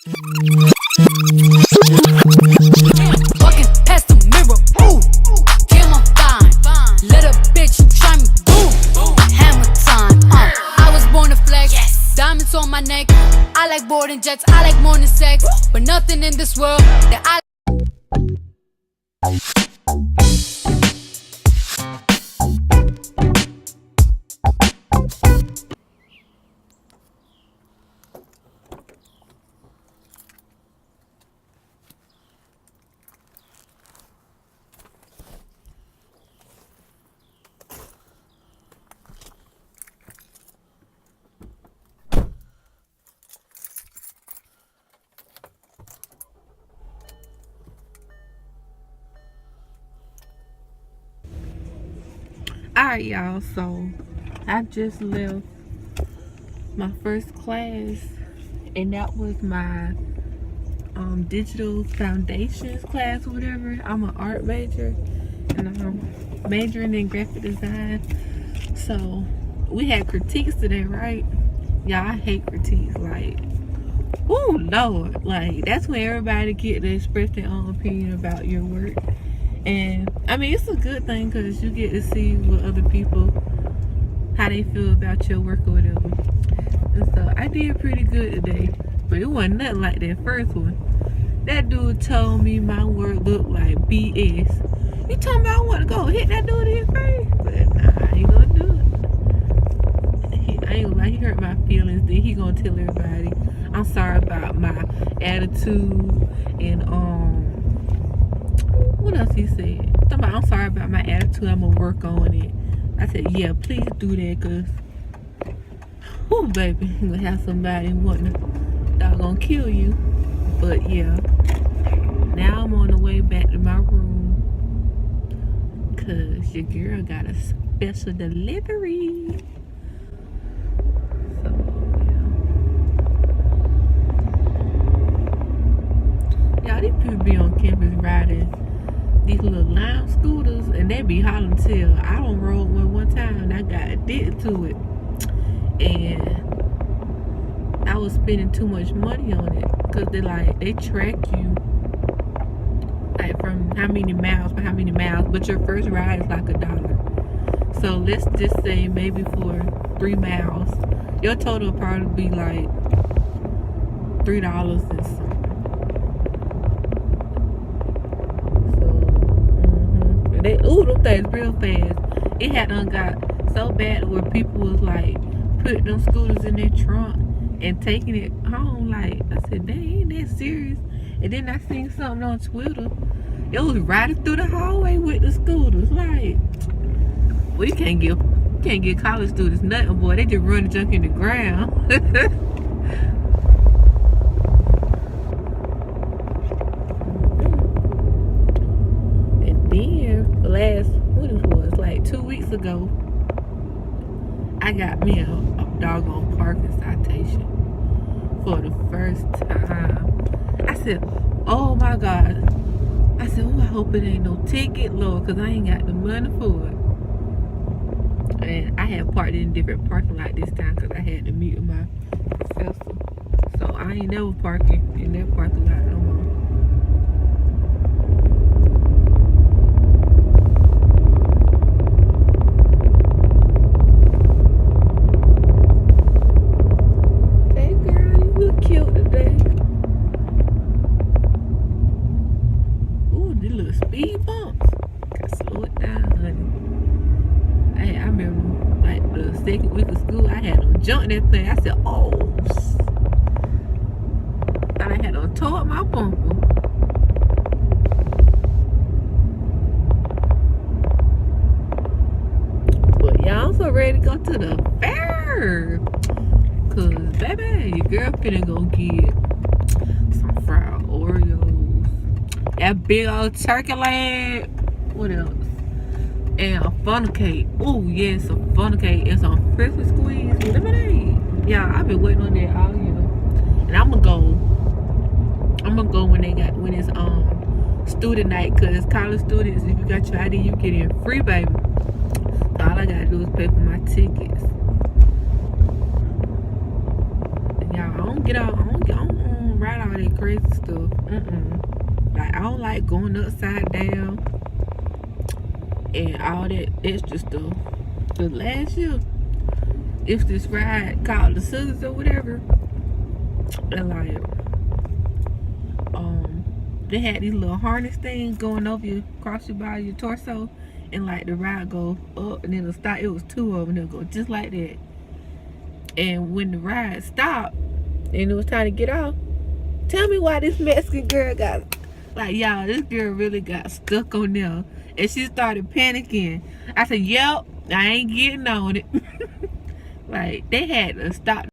Walking past the mirror, ooh, damn I'm fine. Let a bitch try me, boom, hammer time. I was born to flex, diamonds on my neck. I like boarding jets, I like more than sex, but nothing in this world that I. Alright, y'all, so I just left my first class, and that was my digital foundations class or whatever. I'm an art major, and I'm majoring in graphic design. So we had critiques today, right? Y'all, I hate critiques. Like, oh Lord, like that's when everybody get to express their own opinion about your work. And I mean, it's a good thing because you get to see what other people, how they feel about your work or whatever. And so I did pretty good today, but it wasn't nothing like that first one. That dude told me my work looked like BS. You talking about I want to go hit that dude in his face? But nah, I ain't gonna do it. I ain't gonna lie, he hurt my feelings. Then he gonna tell everybody I'm sorry about my attitude and what else he said? I'm sorry about my attitude. I'm gonna work on it. I said, yeah, please do that, cause, whoo, baby, you gonna have somebody wanting to doggone kill you. But yeah, now I'm on the way back to my room, cause your girl got a special delivery. So yeah, y'all, these people be on campus riding these little lime scooters, and they be hollering till I don't roll one time, and I got addicted to it, and I was spending too much money on it because they track you like from how many miles by how many miles, but your first ride is like $1. So let's just say maybe for 3 miles your total will probably be like $3 and something. Them things real fast. It had done got so bad where people was like putting them scooters in their trunk and taking it home. Like, I said, they ain't that serious. And then I seen something on Twitter. It was riding through the hallway with the scooters. Like, well, you can't give college students nothing, boy. They just run the junk in the ground. Like 2 weeks ago, I got me a doggone parking citation for the first time. I said, oh my God. I said, oh, I hope it ain't no ticket, Lord, because I ain't got the money for it. And I had parked in a different parking lot this time because I had to meet with my professor. So I ain't never parking in that parking lot no more. Speed bumps. Gotta slow it down, honey. I remember like the second week of school, I had to jump that thing. I said, oh, thought I had to tow up my bumper. But y'all, I'm so ready to go to the fair. Cause baby, your girl finna go get some fried Oreos. That big old turkey leg. What else? And a funnel cake. Oh yes, a funnel cake and some freshly squeezed lemonade. Yeah, I've been waiting on that all year. And I'm gonna go when it's student night, cause college students, if you got your ID, you get in free, baby. So all I gotta do is pay for my tickets. And y'all, I don't ride all that crazy stuff. Like, I don't like going upside down and all that extra stuff. So last year, it's this ride called the Scissors or whatever. And like, they had these little harness things going over you, across your body, your torso, and like the ride go up and then it'll stop. It was two of them, they'll go just like that. And when the ride stopped and it was time to get off, tell me why this Mexican girl got, like, y'all, this girl really got stuck on there. And she started panicking. I said, yep, I ain't getting on it. Like, they had to stop